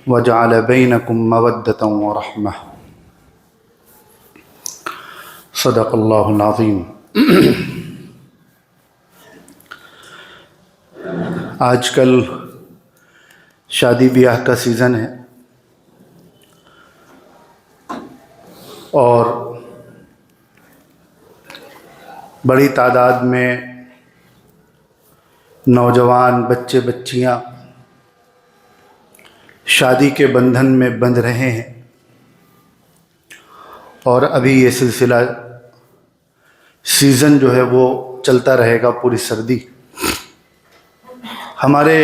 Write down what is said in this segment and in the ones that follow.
وجعل بینکم مودۃ ورحمہ۔ صدق اللہ العظیم۔ آج کل شادی بیاہ کا سیزن ہے اور بڑی تعداد میں نوجوان بچے بچیاں شادی کے بندھن میں بندھ رہے ہیں، اور ابھی یہ سیزن جو ہے وہ چلتا رہے گا پوری سردی۔ ہمارے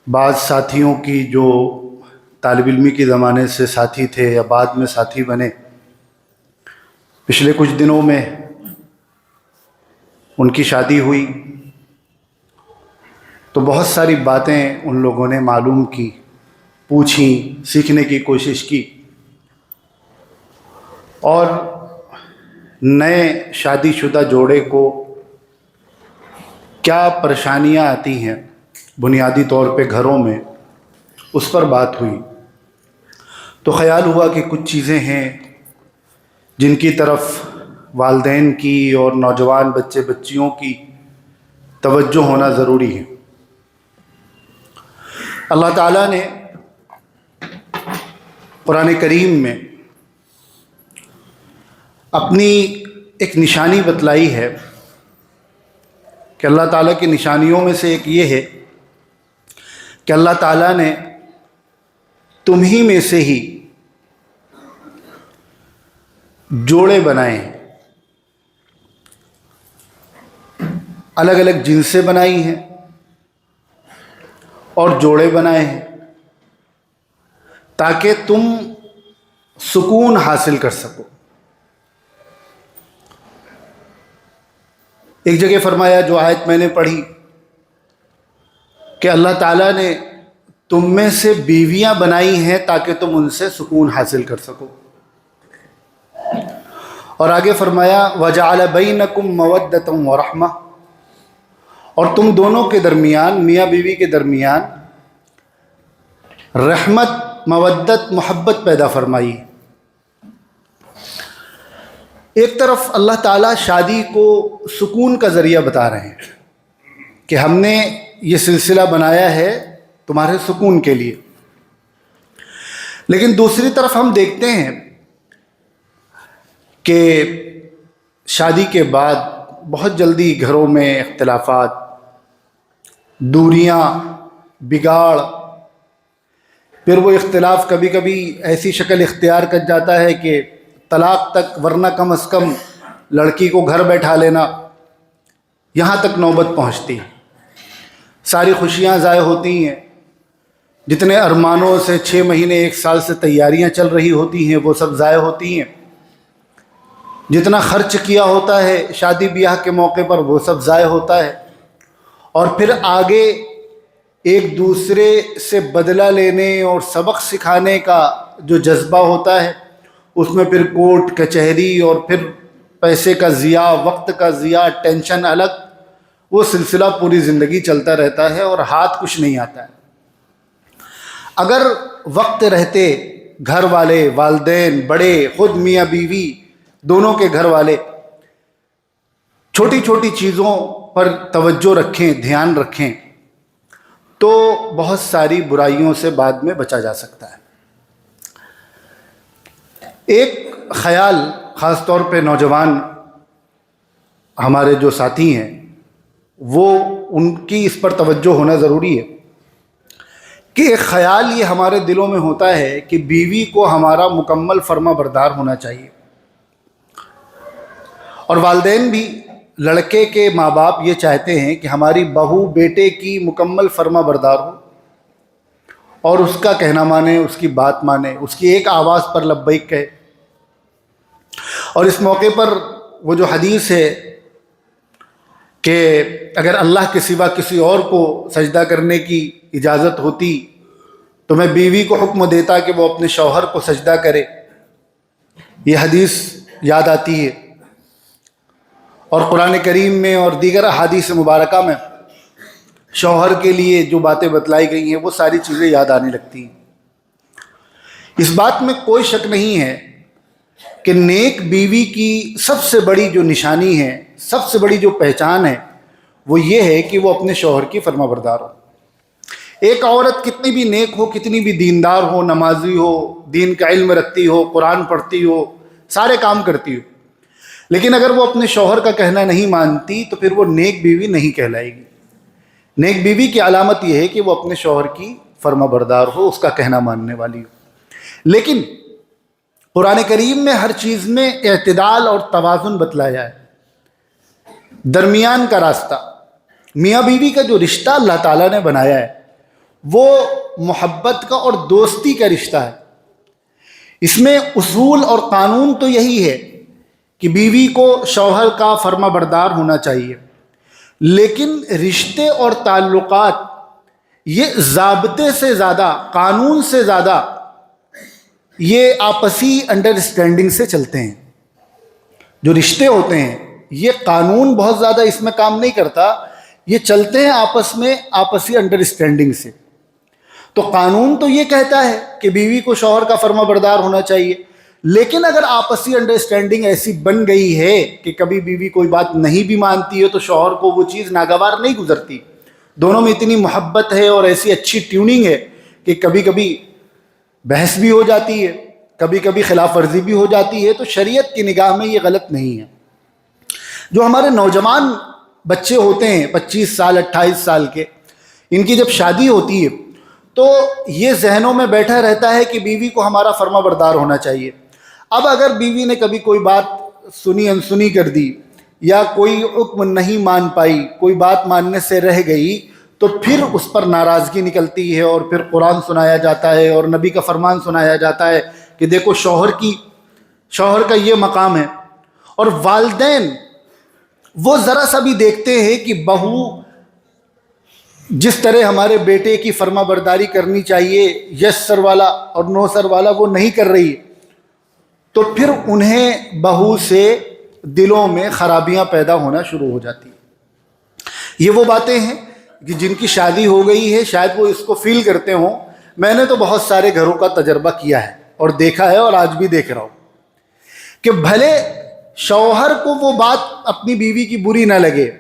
بعض ساتھیوں کی جو طالب علمی کے زمانے سے ساتھی تھے یا بعد میں ساتھی بنے، پچھلے کچھ دنوں میں ان کی شادی ہوئی تو بہت ساری باتیں ان لوگوں نے معلوم کی، پوچھیں، سیکھنے کی کوشش کی، اور نئے شادی شدہ جوڑے کو کیا پریشانیاں آتی ہیں بنیادی طور پہ گھروں میں، اس پر بات ہوئی۔ تو خیال ہوا کہ کچھ چیزیں ہیں جن کی طرف والدین کی اور نوجوان بچے بچیوں کی توجہ ہونا ضروری ہے۔ اللہ تعالیٰ نے قرآن کریم میں اپنی ایک نشانی بتلائی ہے کہ اللہ تعالیٰ کی نشانیوں میں سے ایک یہ ہے کہ اللہ تعالیٰ نے تمہیں میں سے ہی جوڑے بنائے ہیں، الگ الگ جنسیں بنائی ہیں اور جوڑے بنائے ہیں تاکہ تم سکون حاصل کر سکو۔ ایک جگہ فرمایا، جو آیت میں نے پڑھی، کہ اللہ تعالیٰ نے تم میں سے بیویاں بنائی ہیں تاکہ تم ان سے سکون حاصل کر سکو، اور آگے فرمایا وَجَعَلَ بَيْنَكُمْ مَوَدَّةً وَرَحْمَةً، اور تم دونوں کے درمیان، میاں بیوی کے درمیان رحمت، مودت، محبت پیدا فرمائی۔ ایک طرف اللہ تعالیٰ شادی کو سکون کا ذریعہ بتا رہے ہیں کہ ہم نے یہ سلسلہ بنایا ہے تمہارے سکون کے لیے، لیکن دوسری طرف ہم دیکھتے ہیں کہ شادی کے بعد بہت جلدی گھروں میں اختلافات، دوریاں، بگاڑ، پھر وہ اختلاف کبھی کبھی ایسی شکل اختیار کر جاتا ہے کہ طلاق تک، ورنہ کم از کم لڑکی کو گھر بیٹھا لینا، یہاں تک نوبت پہنچتی ہے۔ ساری خوشیاں ضائع ہوتی ہیں، جتنے ارمانوں سے 6 مہینے 1 سال سے تیاریاں چل رہی ہوتی ہیں وہ سب ضائع ہوتی ہیں، جتنا خرچ کیا ہوتا ہے شادی بیاہ کے موقع پر وہ سب ضائع ہوتا ہے، اور پھر آگے ایک دوسرے سے بدلہ لینے اور سبق سکھانے کا جو جذبہ ہوتا ہے، اس میں پھر کورٹ کچہری اور پھر پیسے کا ضیاع، وقت کا ضیاع، ٹینشن الگ، وہ سلسلہ پوری زندگی چلتا رہتا ہے اور ہاتھ کچھ نہیں آتا ہے۔ اگر وقت رہتے گھر والے، والدین، بڑے، خود میاں بیوی، دونوں کے گھر والے چھوٹی چھوٹی چیزوں پر توجہ رکھیں، دھیان رکھیں، تو بہت ساری برائیوں سے بعد میں بچا جا سکتا ہے۔ ایک خیال خاص طور پہ نوجوان ہمارے جو ساتھی ہیں، وہ ان کی اس پر توجہ ہونا ضروری ہے کہ ایک خیال یہ ہمارے دلوں میں ہوتا ہے کہ بیوی کو ہمارا مکمل فرما بردار ہونا چاہیے، اور والدین بھی، لڑکے کے ماں باپ یہ چاہتے ہیں کہ ہماری بہو بیٹے کی مکمل فرما بردار ہو اور اس کا کہنا مانے، اس کی بات مانے، اس کی ایک آواز پر لبیک کہے۔ اور اس موقع پر وہ جو حدیث ہے کہ اگر اللہ کے سوا کسی اور کو سجدہ کرنے کی اجازت ہوتی تو میں بیوی کو حکم دیتا کہ وہ اپنے شوہر کو سجدہ کرے، یہ حدیث یاد آتی ہے۔ اور قرآن کریم میں اور دیگر احادیث مبارکہ میں شوہر کے لیے جو باتیں بتلائی گئی ہیں وہ ساری چیزیں یاد آنے لگتی ہیں۔ اس بات میں کوئی شک نہیں ہے کہ نیک بیوی کی سب سے بڑی جو نشانی ہے، سب سے بڑی جو پہچان ہے، وہ یہ ہے کہ وہ اپنے شوہر کی فرما بردار ہو۔ ایک عورت کتنی بھی نیک ہو، کتنی بھی دیندار ہو، نمازی ہو، دین کا علم رکھتی ہو، قرآن پڑھتی ہو، سارے کام کرتی ہو، لیکن اگر وہ اپنے شوہر کا کہنا نہیں مانتی تو پھر وہ نیک بیوی نہیں کہلائے گی۔ نیک بیوی کی علامت یہ ہے کہ وہ اپنے شوہر کی فرما بردار ہو، اس کا کہنا ماننے والی ہو۔ لیکن قرآن کریم میں ہر چیز میں اعتدال اور توازن بتلایا ہے، درمیان کا راستہ۔ میاں بیوی کا جو رشتہ اللہ تعالیٰ نے بنایا ہے وہ محبت کا اور دوستی کا رشتہ ہے۔ اس میں اصول اور قانون تو یہی ہے کہ بیوی کو شوہر کا فرما بردار ہونا چاہیے، لیکن رشتے اور تعلقات یہ ضابطے سے زیادہ، قانون سے زیادہ یہ آپسی انڈرسٹینڈنگ سے چلتے ہیں۔ جو رشتے ہوتے ہیں یہ قانون بہت زیادہ اس میں کام نہیں کرتا، یہ چلتے ہیں آپس میں آپسی انڈرسٹینڈنگ سے۔ تو قانون تو یہ کہتا ہے کہ بیوی کو شوہر کا فرما بردار ہونا چاہیے، لیکن اگر آپسی انڈرسٹینڈنگ ایسی بن گئی ہے کہ کبھی بیوی کوئی بات نہیں بھی مانتی ہے تو شوہر کو وہ چیز ناگوار نہیں گزرتی، دونوں میں اتنی محبت ہے اور ایسی اچھی ٹیوننگ ہے کہ کبھی کبھی بحث بھی ہو جاتی ہے، کبھی کبھی خلاف ورزی بھی ہو جاتی ہے، تو شریعت کی نگاہ میں یہ غلط نہیں ہے۔ جو ہمارے نوجوان بچے ہوتے ہیں 25 سال 28 سال کے، ان کی جب شادی ہوتی ہے تو یہ ذہنوں میں بیٹھا رہتا ہے کہ بیوی کو ہمارا فرما بردار ہونا چاہیے۔ اب اگر بیوی نے کبھی کوئی بات سنی انسنی کر دی یا کوئی حکم نہیں مان پائی، کوئی بات ماننے سے رہ گئی، تو پھر اس پر ناراضگی نکلتی ہے اور پھر قرآن سنایا جاتا ہے اور نبی کا فرمان سنایا جاتا ہے کہ دیکھو شوہر کا یہ مقام ہے۔ اور والدین وہ ذرا سا بھی دیکھتے ہیں کہ بہو جس طرح ہمارے بیٹے کی فرما برداری کرنی چاہیے، یس سر والا اور نو سر والا وہ نہیں کر رہی، تو پھر انہیں بہو سے دلوں میں خرابیاں پیدا ہونا شروع ہو جاتی ہیں۔ یہ وہ باتیں ہیں کہ جن کی شادی ہو گئی ہے شاید وہ اس کو فیل کرتے ہوں۔ میں نے تو بہت سارے گھروں کا تجربہ کیا ہے اور دیکھا ہے اور آج بھی دیکھ رہا ہوں کہ بھلے شوہر کو وہ بات اپنی بیوی کی بری نہ لگے،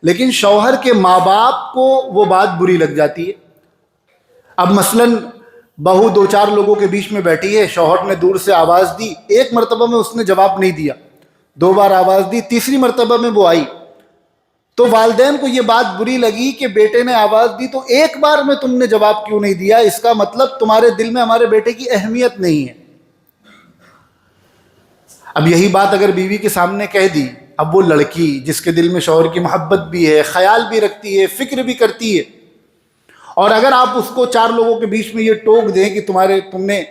لیکن شوہر کے ماں باپ کو وہ بات بری لگ جاتی ہے۔ اب مثلاً بہو 2-4 لوگوں کے بیچ میں بیٹھی ہے، شوہر نے دور سے آواز دی، ایک مرتبہ میں اس نے جواب نہیں دیا، 2 بار آواز دی، تیسری مرتبہ میں وہ آئی، تو والدین کو یہ بات بری لگی کہ بیٹے نے آواز دی تو ایک بار میں تم نے جواب کیوں نہیں دیا، اس کا مطلب تمہارے دل میں ہمارے بیٹے کی اہمیت نہیں ہے۔ اب یہی بات اگر بیوی کے سامنے کہہ دی، اب وہ لڑکی جس کے دل میں شوہر کی محبت بھی ہے، خیال بھی رکھتی ہے، فکر بھی کرتی ہے، اور اگر آپ اس کو 4 لوگوں کے بیچ میں یہ ٹوک دیں کہ تم نے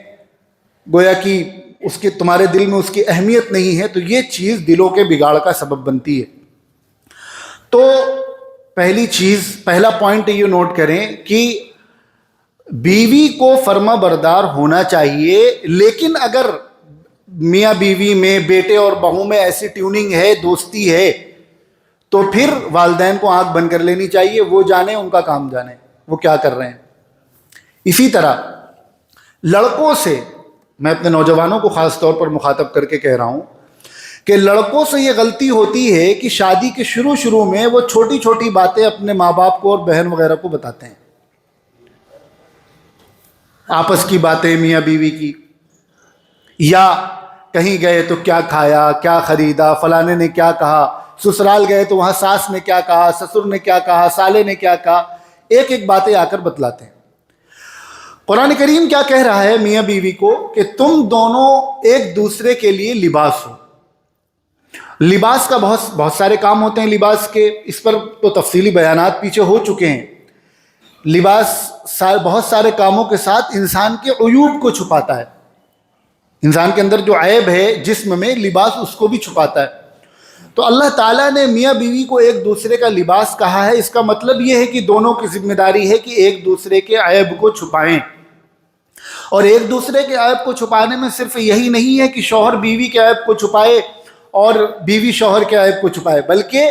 گویا کہ تمہارے دل میں اس کی اہمیت نہیں ہے، تو یہ چیز دلوں کے بگاڑ کا سبب بنتی ہے۔ تو پہلا پوائنٹ یہ نوٹ کریں کہ بیوی کو فرما بردار ہونا چاہیے، لیکن اگر میاں بیوی میں، بیٹے اور بہو میں ایسی ٹیوننگ ہے، دوستی ہے، تو پھر والدین کو آنکھ بند کر لینی چاہیے، وہ جانے، ان کا کام جانے وہ کیا کر رہے ہیں۔ اسی طرح لڑکوں سے، میں اپنے نوجوانوں کو خاص طور پر مخاطب کر کے کہہ رہا ہوں کہ لڑکوں سے یہ غلطی ہوتی ہے کہ شادی کے شروع میں وہ چھوٹی چھوٹی باتیں اپنے ماں باپ کو اور بہن وغیرہ کو بتاتے ہیں، آپس کی باتیں میاں بیوی کی، یا کہیں گئے تو کیا کھایا، کیا خریدا، فلانے نے کیا کہا، سسرال گئے تو وہاں ساس نے کیا کہا، سسر نے کیا کہا، سالے نے کیا کہا، ایک ایک باتیں آ کر بتلاتے ہیں۔ قرآن کریم کیا کہہ رہا ہے میاں بیوی کو کہ تم دونوں ایک دوسرے کے لیے لباس ہو۔ لباس کا بہت سارے کام ہوتے ہیں لباس کے، اس پر تو تفصیلی بیانات پیچھے ہو چکے ہیں۔ لباس بہت سارے کاموں کے ساتھ انسان کے عیوب کو چھپاتا ہے، انسان کے اندر جو عیب ہے جسم میں، لباس اس کو بھی چھپاتا ہے۔ تو اللہ تعالیٰ نے میاں بیوی کو ایک دوسرے کا لباس کہا ہے، اس کا مطلب یہ ہے کہ دونوں کی ذمہ داری ہے کہ ایک دوسرے کے عیب کو چھپائیں۔ اور ایک دوسرے کے عیب کو چھپانے میں صرف یہی نہیں ہے کہ شوہر بیوی کے عیب کو چھپائے اور بیوی شوہر کے عیب کو چھپائے، بلکہ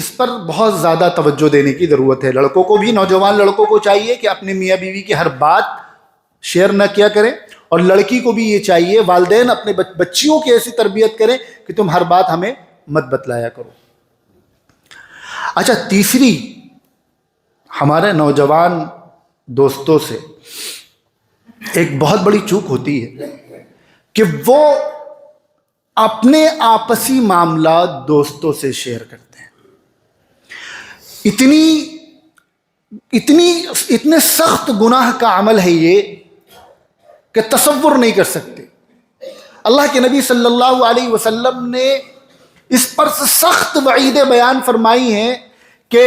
اس پر بہت زیادہ توجہ دینے کی ضرورت ہے. لڑکوں کو بھی، نوجوان لڑکوں کو چاہیے کہ اپنے میاں بیوی کی ہر بات شیئر نہ کیا کریں، اور لڑکی کو بھی یہ چاہیے والدین اپنے بچیوں کی ایسی تربیت کریں کہ تم ہر بات ہمیں مت بتلایا کرو. اچھا، تیسری ہمارے نوجوان دوستوں سے ایک بہت بڑی چوک ہوتی ہے کہ وہ اپنے آپسی معاملات دوستوں سے شیئر کرتے ہیں. اتنے سخت گناہ کا عمل ہے یہ کہ تصور نہیں کر سکتے. اللہ کے نبی صلی اللہ علیہ وسلم نے اس پر سخت وعیدیں بیان فرمائی ہیں کہ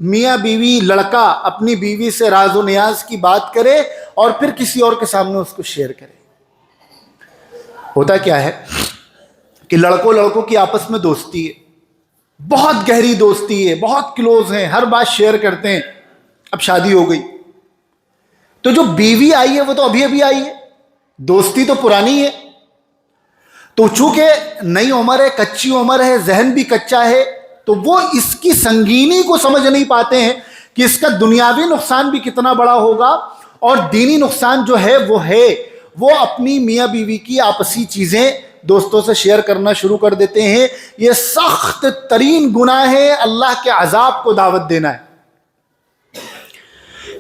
میاں بیوی، لڑکا اپنی بیوی سے راز و نیاز کی بات کرے اور پھر کسی اور کے سامنے اس کو شیئر کرے. ہوتا کیا ہے کہ لڑکوں کی آپس میں دوستی ہے، بہت گہری دوستی ہے، بہت کلوز ہیں، ہر بات شیئر کرتے ہیں. اب شادی ہو گئی تو جو بیوی آئی ہے وہ تو ابھی آئی ہے، دوستی تو پرانی ہے. تو چونکہ نئی عمر ہے، کچی عمر ہے، ذہن بھی کچا ہے، تو وہ اس کی سنگینی کو سمجھ نہیں پاتے ہیں کہ اس کا دنیاوی نقصان بھی کتنا بڑا ہوگا اور دینی نقصان جو ہے وہ اپنی میاں بیوی کی آپسی چیزیں دوستوں سے شیئر کرنا شروع کر دیتے ہیں. یہ سخت ترین گناہ ہے، اللہ کے عذاب کو دعوت دینا ہے.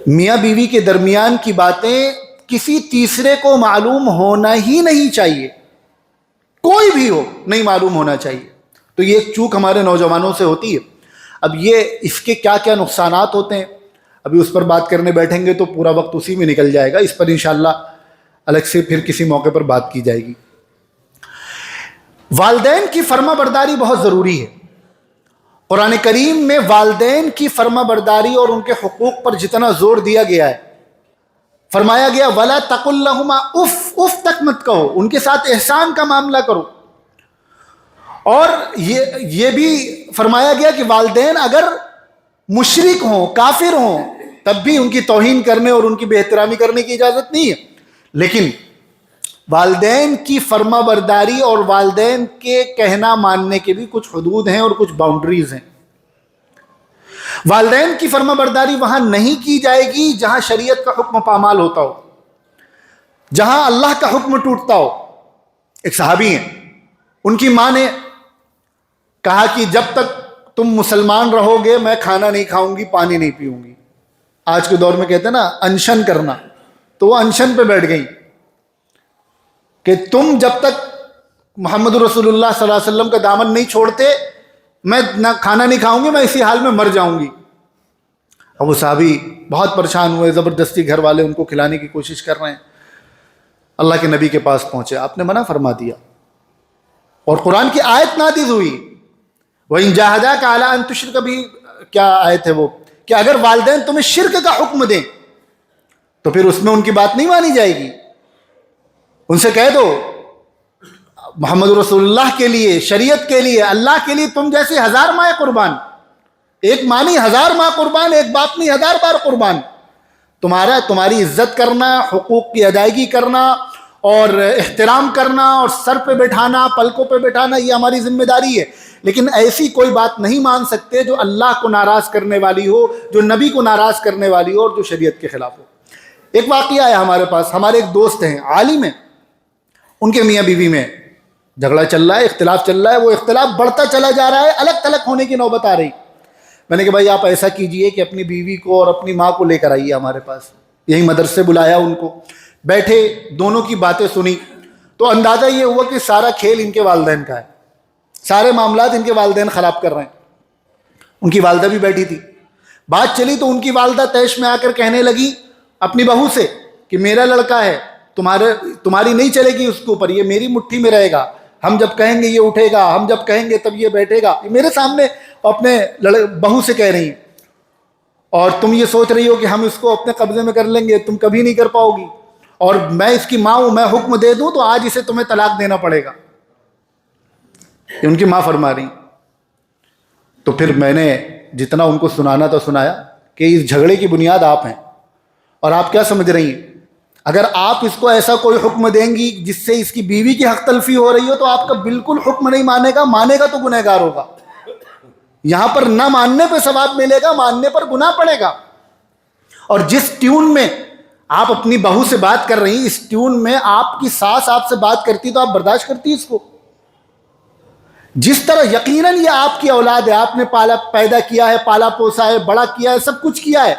میاں بیوی کے درمیان کی باتیں کسی تیسرے کو معلوم ہونا ہی نہیں چاہیے، کوئی بھی ہو نہیں معلوم ہونا چاہیے. تو یہ ایک چوک ہمارے نوجوانوں سے ہوتی ہے. اب اس کے کیا کیا نقصانات ہوتے ہیں، ابھی اس پر بات کرنے بیٹھیں گے تو پورا وقت اسی میں نکل جائے گا. اس پر انشاءاللہ الگ سے پھر کسی موقع پر بات کی جائے گی. والدین کی فرما برداری بہت ضروری ہے. قرآن کریم میں والدین کی فرما برداری اور ان کے حقوق پر جتنا زور دیا گیا ہے، فرمایا گیا وَلَا تَقُلْ لَهُمَا اف تک مت کہو، ان کے ساتھ احسان کا معاملہ کرو. اور یہ بھی فرمایا گیا کہ والدین اگر مشرک ہوں، کافر ہوں، تب بھی ان کی توہین کرنے اور ان کی بے احترامی کرنے کی اجازت نہیں ہے. لیکن والدین کی فرما برداری اور والدین کے کہنا ماننے کے بھی کچھ حدود ہیں اور کچھ باؤنڈریز ہیں. والدین کی فرما برداری وہاں نہیں کی جائے گی جہاں شریعت کا حکم پامال ہوتا ہو، جہاں اللہ کا حکم ٹوٹتا ہو. ایک صحابی ہیں، ان کی ماں نے کہا کہ جب تک تم مسلمان رہو گے میں کھانا نہیں کھاؤں گی، پانی نہیں پیوں گی. آج کے دور میں کہتے ہیں نا انشن کرنا، تو وہ انشن پہ بیٹھ گئی کہ تم جب تک محمد رسول اللہ صلی اللہ علیہ وسلم کا دامن نہیں چھوڑتے میں نہ کھانا نہیں کھاؤں گی، میں اسی حال میں مر جاؤں گی. اب وہ صحابی بہت پریشان ہوئے، زبردستی گھر والے ان کو کھلانے کی کوشش کر رہے ہیں. اللہ کے نبی کے پاس پہنچے، آپ نے منع فرما دیا اور قرآن کی آیت نازل ہوئی وَإِن جَاهَدَاكَ عَلَىٰ أَن تُشْرِكَ بِهِ، کیا آیت ہے وہ، کہ اگر والدین تمہیں شرک کا حکم دیں تو پھر اس میں ان کی بات نہیں مانی جائے گی. ان سے کہہ دو محمد رسول اللہ کے لیے، شریعت کے لیے، اللہ کے لیے تم جیسے 1000 ماں قربان، ایک ماں نہیں 1000 ماں قربان، ایک باپ نہیں 1000 بار قربان. تمہاری عزت کرنا، حقوق کی ادائیگی کرنا اور احترام کرنا اور سر پہ بٹھانا، پلکوں پہ بٹھانا، یہ ہماری ذمہ داری ہے. لیکن ایسی کوئی بات نہیں مان سکتے جو اللہ کو ناراض کرنے والی ہو، جو نبی کو ناراض کرنے والی ہو اور جو شریعت کے خلاف ہو. ایک واقعہ ہے ہمارے پاس، ہمارے ایک دوست ہیں، عالم ہیں، ان کے میاں بیوی میں جھگڑا چل رہا ہے، اختلاف چل رہا ہے، وہ اختلاف بڑھتا چلا جا رہا ہے، الگ تلگ ہونے کی نوبت آ رہی. میں نے کہا بھائی آپ ایسا کیجئے کہ اپنی بیوی کو اور اپنی ماں کو لے کر آئیے ہمارے پاس. یہی مدرسے بلایا ان کو، بیٹھے، دونوں کی باتیں سنی تو اندازہ یہ ہوا کہ سارا کھیل ان کے والدین کا ہے، سارے معاملات ان کے والدین خراب کر رہے ہیں. ان کی والدہ بھی بیٹھی تھی. بات چلی تو ان کی والدہ تیش میں آ کر کہنے لگی اپنی بہو سے کہ میرا لڑکا ہے، تمہاری نہیں چلے گی اس کے اوپر، یہ میری مٹھی میں رہے گا، ہم جب کہیں گے یہ اٹھے گا، ہم جب کہیں گے تب یہ بیٹھے گا. میرے سامنے اپنے بہو سے کہہ رہی ہیں، اور تم یہ سوچ رہی ہو کہ ہم اس کو اپنے قبضے میں کر لیں گے، تم کبھی نہیں کر پاؤ گی، اور میں اس کی ماں ہوں، میں حکم دے دوں تو آج اسے تمہیں طلاق دینا پڑے گا. ان کی ماں فرما رہی. تو پھر میں نے جتنا ان کو سنانا تھا سنایا کہ اس جھگڑے کی بنیاد آپ ہیں، اور آپ کیا سمجھ رہی ہیں، اگر آپ اس کو ایسا کوئی حکم دیں گی جس سے اس کی بیوی کی حق تلفی ہو رہی ہو تو آپ کا بالکل حکم نہیں مانے گا تو گنہگار ہوگا. یہاں پر نہ ماننے پہ ثواب ملے گا، ماننے پر گناہ پڑے گا. اور جس ٹیون میں آپ اپنی بہو سے بات کر رہی ہیں، اس ٹیون میں آپ کی ساس آپ سے بات کرتی تو آپ برداشت کرتی اس کو. جس طرح یقیناً یہ آپ کی اولاد ہے، آپ نے پیدا کیا ہے، پالا پوسا ہے، بڑا کیا ہے، سب کچھ کیا ہے،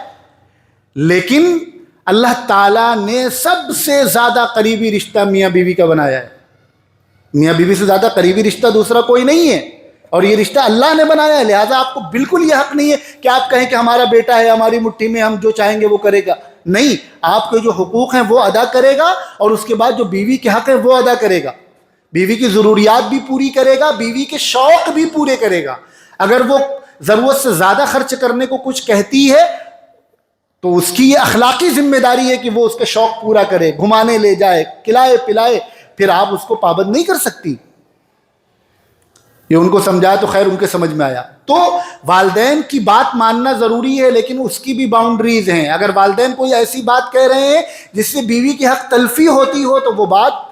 لیکن اللہ تعالیٰ نے سب سے زیادہ قریبی رشتہ میاں بیوی کا بنایا ہے. میاں بیوی سے زیادہ قریبی رشتہ دوسرا کوئی نہیں ہے، اور یہ رشتہ اللہ نے بنایا ہے. لہٰذا آپ کو بالکل یہ حق نہیں ہے کہ آپ کہیں کہ ہمارا بیٹا ہے، ہماری مٹھی میں، ہم جو چاہیں گے وہ کرے گا. نہیں، آپ کے جو حقوق ہیں وہ ادا کرے گا، اور اس کے بعد جو بیوی کے حق ہیں وہ ادا کرے گا. بیوی کی ضروریات بھی پوری کرے گا، بیوی کے شوق بھی پورے کرے گا. اگر وہ ضرورت سے زیادہ خرچ کرنے کو کچھ کہتی ہے تو اس کی یہ اخلاقی ذمہ داری ہے کہ وہ اس کا شوق پورا کرے، گھمانے لے جائے، کھلائے پلائے. پھر آپ اس کو پابند نہیں کر سکتی. یہ ان کو سمجھایا تو خیر ان کے سمجھ میں آیا. تو والدین کی بات ماننا ضروری ہے، لیکن اس کی بھی باؤنڈریز ہیں. اگر والدین کوئی ایسی بات کہہ رہے ہیں جس سے بیوی کی حق تلفی ہوتی ہو تو وہ بات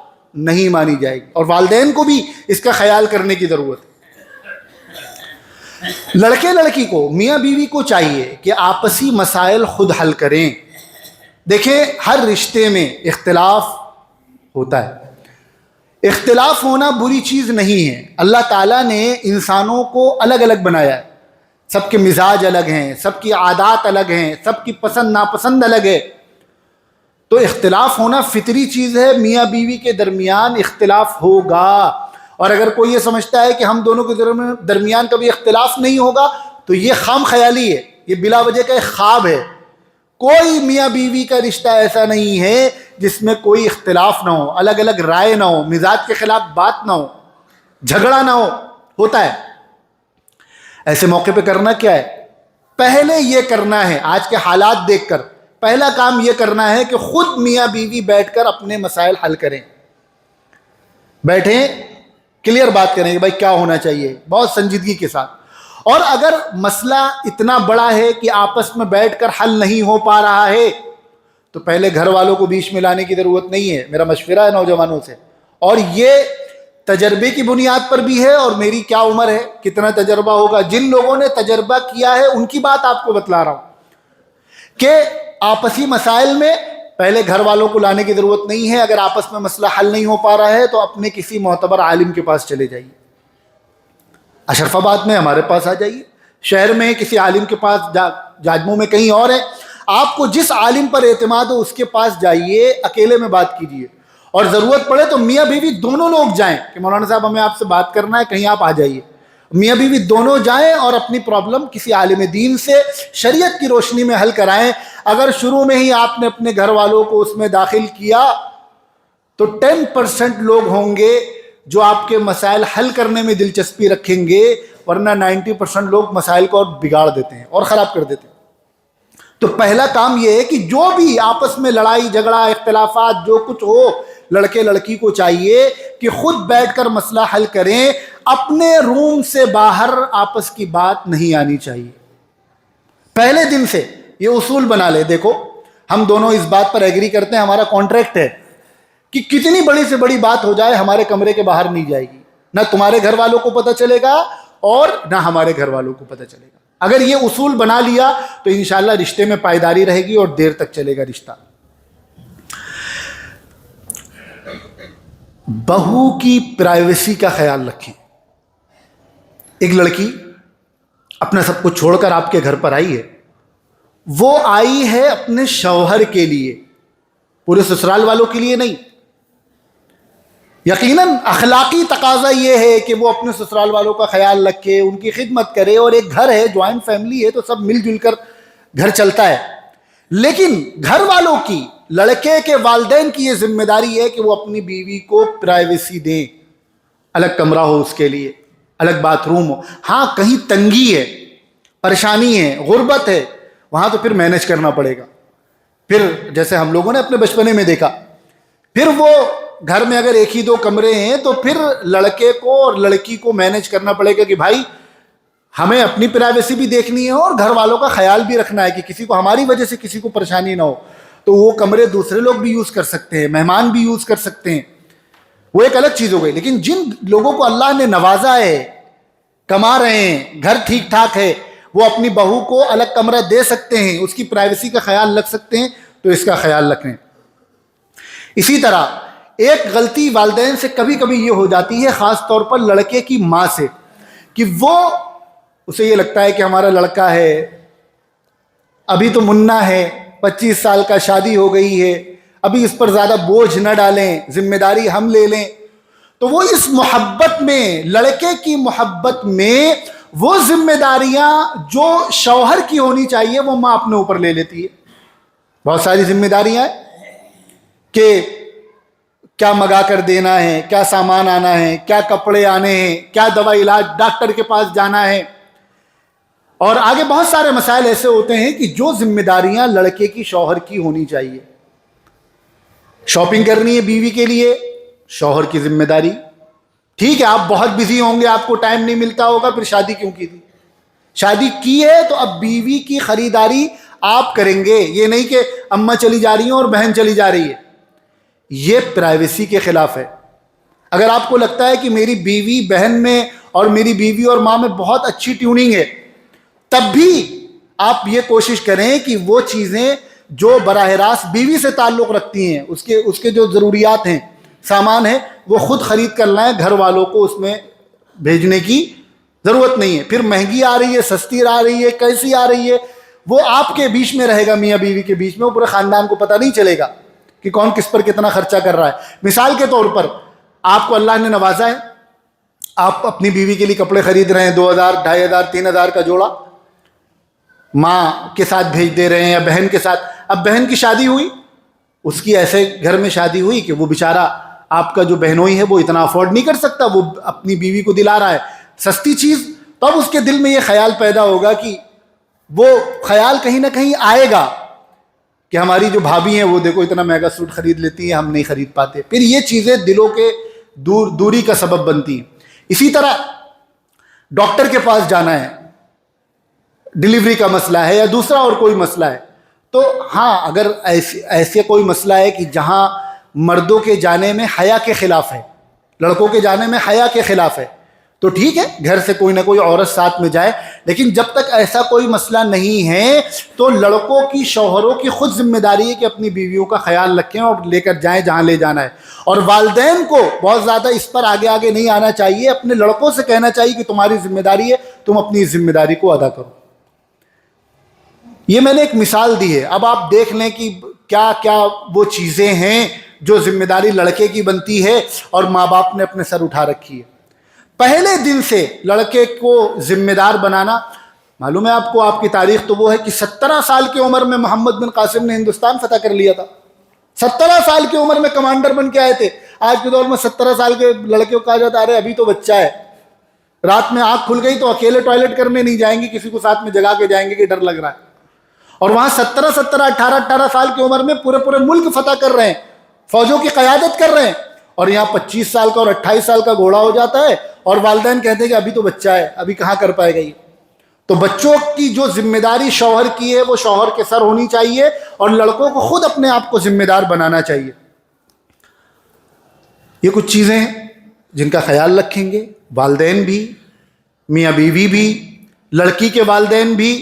نہیں مانی جائے گی، اور والدین کو بھی اس کا خیال کرنے کی ضرورت ہے. لڑکے لڑکی کو، میاں بیوی کو چاہیے کہ آپسی مسائل خود حل کریں. دیکھیں، ہر رشتے میں اختلاف ہوتا ہے. اختلاف ہونا بری چیز نہیں ہے. اللہ تعالیٰ نے انسانوں کو الگ الگ بنایا ہے، سب کے مزاج الگ ہیں، سب کی عادات الگ ہیں، سب کی پسند ناپسند الگ ہے. تو اختلاف ہونا فطری چیز ہے. میاں بیوی کے درمیان اختلاف ہوگا، اور اگر کوئی یہ سمجھتا ہے کہ ہم دونوں کے درمیان کبھی اختلاف نہیں ہوگا تو یہ خام خیالی ہے، یہ بلا وجہ کا ایک خواب ہے. کوئی میاں بیوی کا رشتہ ایسا نہیں ہے جس میں کوئی اختلاف نہ ہو، الگ الگ رائے نہ ہو، مزاج کے خلاف بات نہ ہو، جھگڑا نہ ہو. ہوتا ہے. ایسے موقع پہ کرنا کیا ہے؟ پہلے یہ کرنا ہے، آج کے حالات دیکھ کر پہلا کام یہ کرنا ہے کہ خود میاں بیوی بیٹھ کر اپنے مسائل حل کریں. بیٹھیں، کلیئر بات کریں کہ بھائی کیا ہونا چاہیے، بہت سنجیدگی کے ساتھ. اور اگر مسئلہ اتنا بڑا ہے کہ آپس میں بیٹھ کر حل نہیں ہو پا رہا ہے تو پہلے گھر والوں کو بیچ میں لانے کی ضرورت نہیں ہے. میرا مشورہ ہے نوجوانوں سے، اور یہ تجربے کی بنیاد پر بھی ہے، اور میری کیا عمر ہے، کتنا تجربہ ہوگا. جن لوگوں نے تجربہ کیا ہے ان کی بات آپ کو بتلا رہا ہوں کہ آپسی مسائل میں پہلے گھر والوں کو لانے کی ضرورت نہیں ہے. اگر آپس میں مسئلہ حل نہیں ہو پا رہا ہے تو اپنے کسی معتبر عالم کے پاس چلے جائیے. اشرف آباد میں ہمارے پاس آ جائیے، شہر میں کسی عالم کے پاس، جاجموں میں کہیں اور ہے. آپ کو جس عالم پر اعتماد ہو اس کے پاس جائیے، اکیلے میں بات کیجیے، اور ضرورت پڑے تو میاں بیوی دونوں لوگ جائیں کہ مولانا صاحب ہمیں آپ سے بات کرنا ہے، کہیں آپ آ جائیے. میاں بیوی دونوں جائیں اور اپنی پرابلم کسی عالم دین سے شریعت کی روشنی میں حل کرائیں. اگر شروع میں ہی آپ نے اپنے گھر والوں کو اس میں داخل کیا تو 10% لوگ ہوں گے جو آپ کے مسائل حل کرنے میں دلچسپی رکھیں گے، ورنہ 90% لوگ مسائل کو اور بگاڑ دیتے ہیں اور خراب کر دیتے ہیں. تو پہلا کام یہ ہے کہ جو بھی آپس میں لڑائی جھگڑا اختلافات جو کچھ ہو، لڑکے لڑکی کو چاہیے کہ خود بیٹھ کر مسئلہ حل کریں. اپنے روم سے باہر آپس کی بات نہیں آنی چاہیے. پہلے دن سے یہ اصول بنا لے، دیکھو ہم دونوں اس بات پر ایگری کرتے ہیں، ہمارا کانٹریکٹ ہے کہ کتنی بڑی سے بڑی بات ہو جائے ہمارے کمرے کے باہر نہیں جائے گی. نہ تمہارے گھر والوں کو پتہ چلے گا اور نہ ہمارے گھر والوں کو پتہ چلے گا. اگر یہ اصول بنا لیا تو انشاءاللہ رشتے میں پائیداری رہے گی اور دیر تک چلے گا رشتہ. بہو کی پرائیویسی کا خیال رکھیں. ایک لڑکی اپنا سب کچھ چھوڑ کر آپ کے گھر پر آئی ہے، وہ آئی ہے اپنے شوہر کے لیے، پورے سسرال والوں کے لیے نہیں. یقیناً اخلاقی تقاضا یہ ہے کہ وہ اپنے سسرال والوں کا خیال رکھے، ان کی خدمت کرے، اور ایک گھر ہے، جوائنٹ فیملی ہے تو سب مل جل کر گھر چلتا ہے. لیکن گھر والوں کی، لڑکے کے والدین کی یہ ذمہ داری ہے کہ وہ اپنی بیوی کو پرائیویسی دیں. الگ کمرہ ہو اس کے لیے، الگ باتھ روم ہو. ہاں کہیں تنگی ہے، پریشانی ہے، غربت ہے، وہاں تو پھر مینیج کرنا پڑے گا. پھر جیسے ہم لوگوں نے اپنے بچپنے میں دیکھا، پھر وہ گھر میں اگر ایک ہی دو کمرے ہیں تو پھر لڑکے کو اور لڑکی کو مینیج کرنا پڑے گا کہ بھائی ہمیں اپنی پرائیویسی بھی دیکھنی ہے اور گھر والوں کا خیال بھی رکھنا ہے کہ کسی کو ہماری وجہ سے کسی کو پریشانی نہ ہو. تو وہ کمرے دوسرے لوگ بھی یوز کر سکتے ہیں، مہمان بھی یوز کر سکتے ہیں، وہ ایک الگ چیز ہو گئی. لیکن جن لوگوں کو اللہ نے نوازا ہے کما رہے ہیں, گھر ٹھیک ٹھاک ہے, وہ اپنی بہو کو الگ کمرہ دے سکتے ہیں, اس کی پرائیویسی کا خیال رکھ سکتے ہیں, تو اس کا خیال رکھیں. اسی طرح ایک غلطی والدین سے کبھی کبھی یہ ہو جاتی ہے, خاص طور پر لڑکے کی ماں سے, کہ اسے یہ لگتا ہے کہ ہمارا لڑکا ہے, ابھی تو منا ہے, 25 سال کا, شادی ہو گئی ہے, ابھی اس پر زیادہ بوجھ نہ ڈالیں, ذمہ داری ہم لے لیں. تو وہ اس محبت میں, لڑکے کی محبت میں, وہ ذمہ داریاں جو شوہر کی ہونی چاہیے وہ ماں اپنے اوپر لے لیتی ہے. بہت ساری ذمہ داریاں ہیں کہ کیا منگا کر دینا ہے, کیا سامان آنا ہے, کیا کپڑے آنے ہیں, کیا دوا علاج, ڈاکٹر کے پاس جانا ہے, اور آگے بہت سارے مسائل ایسے ہوتے ہیں کہ جو ذمہ داریاں لڑکے کی شوہر کی ہونی چاہیے. شاپنگ کرنی ہے بیوی کے لیے, شوہر کی ذمہ داری. ٹھیک ہے, آپ بہت بزی ہوں گے, آپ کو ٹائم نہیں ملتا ہوگا, پھر شادی کیوں کی تھی؟ شادی کی ہے تو اب بیوی کی خریداری آپ کریں گے, یہ نہیں کہ اماں چلی جا رہی ہیں اور بہن چلی جا رہی ہے. یہ پرائیویسی کے خلاف ہے. اگر آپ کو لگتا ہے کہ میری بیوی بہن میں اور میری بیوی اور ماں میں بہت اچھی ٹیوننگ ہے, تب بھی آپ یہ کوشش کریں کہ وہ چیزیں جو براہ راست بیوی سے تعلق رکھتی ہیں, اس کے جو ضروریات ہیں, سامان ہے, وہ خود خرید کر لائیں. گھر والوں کو اس میں بھیجنے کی ضرورت نہیں ہے. پھر مہنگی آ رہی ہے, سستی آ رہی ہے, کیسی آ رہی ہے, وہ آپ کے بیچ میں رہے گا, میاں بیوی کے بیچ میں, وہ پورے خاندان کو پتہ نہیں چلے گا کہ کون کس پر کتنا خرچہ کر رہا ہے. مثال کے طور پر آپ کو اللہ نے نوازا ہے, آپ اپنی بیوی کے لیے کپڑے خرید رہے ہیں, 2000, 2500, 3000 کا جوڑا, ماں کے ساتھ بھیج دے رہے ہیں یا بہن کے ساتھ. اب بہن کی شادی ہوئی, اس کی ایسے گھر میں شادی ہوئی کہ وہ بیچارہ آپ کا جو بہنوئی ہے وہ اتنا افورڈ نہیں کر سکتا, وہ اپنی بیوی کو دلا رہا ہے سستی چیز. تو اب اس کے دل میں یہ خیال پیدا ہوگا, کہ وہ خیال کہیں نہ کہیں آئے گا کہ ہماری جو بھابھی ہیں وہ دیکھو اتنا مہنگا سوٹ خرید لیتی ہیں, ہم نہیں خرید پاتے. پھر یہ چیزیں دلوں کے دوری کا سبب بنتی ہیں. اسی طرح ڈاکٹر کے پاس جانا ہے, ڈلیوری کا مسئلہ ہے یا دوسرا اور کوئی مسئلہ ہے, تو ہاں اگر ایسے کوئی مسئلہ ہے کہ جہاں مردوں کے جانے میں حیا کے خلاف ہے, لڑکوں کے جانے میں حیا کے خلاف ہے, تو ٹھیک ہے, گھر سے کوئی نہ کوئی عورت ساتھ میں جائے. لیکن جب تک ایسا کوئی مسئلہ نہیں ہے تو لڑکوں کی, شوہروں کی خود ذمہ داری ہے کہ اپنی بیویوں کا خیال رکھیں اور لے کر جائیں جہاں لے جانا ہے. اور والدین کو بہت زیادہ اس پر آگے نہیں آنا چاہیے, اپنے لڑکوں سے کہنا چاہیے کہ تمہاری ذمہ داری ہے, تم اپنی ذمہ داری کو ادا کرو. یہ میں نے ایک مثال دی ہے. اب آپ دیکھ لیں کہ کیا کیا وہ چیزیں ہیں جو ذمہ داری لڑکے کی بنتی ہے اور ماں باپ نے اپنے سر اٹھا رکھی ہے. پہلے دن سے لڑکے کو ذمہ دار بنانا. معلوم ہے آپ کو, آپ کی تاریخ تو وہ ہے کہ 17 سال کی عمر میں محمد بن قاسم نے ہندوستان فتح کر لیا تھا. 17 سال کی عمر میں کمانڈر بن کے آئے تھے. آج کے دور میں 17 سال کے لڑکے کو کہا جاتا ہے ارے ابھی تو بچہ ہے, رات میں آنکھ کھل گئی تو اکیلے ٹوائلٹ کرنے نہیں جائیں گے, کسی کو ساتھ میں جگا کے جائیں گے کہ ڈر لگ رہا ہے. اور وہاں 18 سال کی عمر میں پورے ملک فتح کر رہے ہیں, فوجوں کی قیادت کر رہے ہیں, اور یہاں 25 سال کا اور 28 سال کا گھوڑا ہو جاتا ہے, اور والدین کہتے ہیں کہ ابھی تو بچہ ہے, ابھی کہاں کر پائے گا یہ. تو بچوں کی جو ذمہ داری شوہر کی ہے وہ شوہر کے سر ہونی چاہیے, اور لڑکوں کو خود اپنے آپ کو ذمہ دار بنانا چاہیے. یہ کچھ چیزیں ہیں جن کا خیال رکھیں گے والدین بھی, میاں بیوی بھی, لڑکی کے والدین بھی,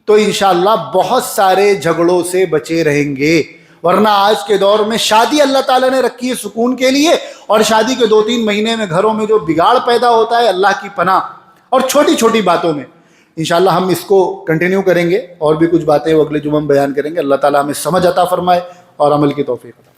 تو انشاءاللہ بہت سارے جھگڑوں سے بچے رہیں گے. ورنہ آج کے دور میں شادی اللہ تعالیٰ نے رکھی ہے سکون کے لیے, اور شادی کے 2-3 مہینے میں گھروں میں جو بگاڑ پیدا ہوتا ہے, اللہ کی پناہ, اور چھوٹی چھوٹی باتوں میں. انشاءاللہ ہم اس کو کنٹینیو کریں گے, اور بھی کچھ باتیں وہ اگلے جمعہ میں بیان کریں گے. اللہ تعالیٰ ہمیں سمجھ عطا فرمائے اور عمل کی توفیق عطا.